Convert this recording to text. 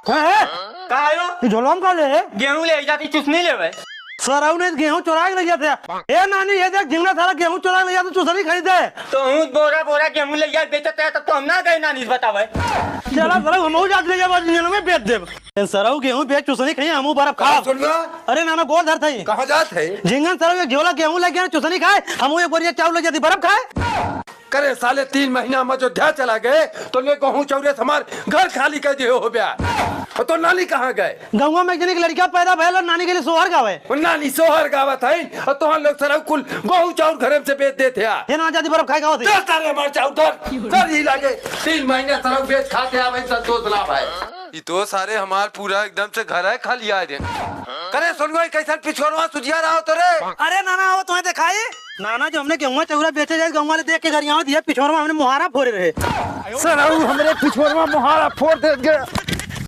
का आयो झोलम का ले गेहूं ले जाती चुसनी लेवे सराऊ ने गेहूं चुरा के ले जाते ए नानी ये देख जिंगना सारा गेहूं चुरा के ले जाते चुसनी खरीदे तो हूं बोरा बोरा गेहूं ले जा बेचते तब तो हम ना गए नानी बतावे चला सराऊ हम जात ले जाबा जिंगना में बेच देब सराऊ गेहूं बेच चुसनी खाई हमू बर्फ खा सुन लो अरे नाना गोल धर थई कहां जात है जिंगन सराऊ एक झोला गेहूं ले गया चुसनी खाए हमू एक बोरिया चावल ले जाती बर्फ खाए करे साले 3 महीना में अयोध्या चला गए तो ले गहूं चौरे हमार घर खाली कर दिए हो गया तो नानी कहाँ गए गाँव में एक जने की लड़का पैदा भैल और नानी के लिए सोहर गावे नानी सोहर गावत है और तुहां लोग सारा कुल गहूं चाउर घर से बेच देते आ ये ना जाती बर्फ खाए गावत दस तारे हमार चाउर धर ही लागे 3 महीने सारा बेच खाते आवे संतोष लाभ है ये तो सारे हमार पूरा एकदम से घर है खाली आ रे करे सुन गई कैसा पिछोरवा सुजिया रहा हो तोरे अरे नाना वो तुम्हें दिखाई नाना जो हमने गेहूं चौरा बेचे जाए गाँव वाले देख के घर यहाँ दिया पिछोर में हमने मुहारा फोड़े रहे सर हमरे पिछोरवा मुहारा फोड़ दे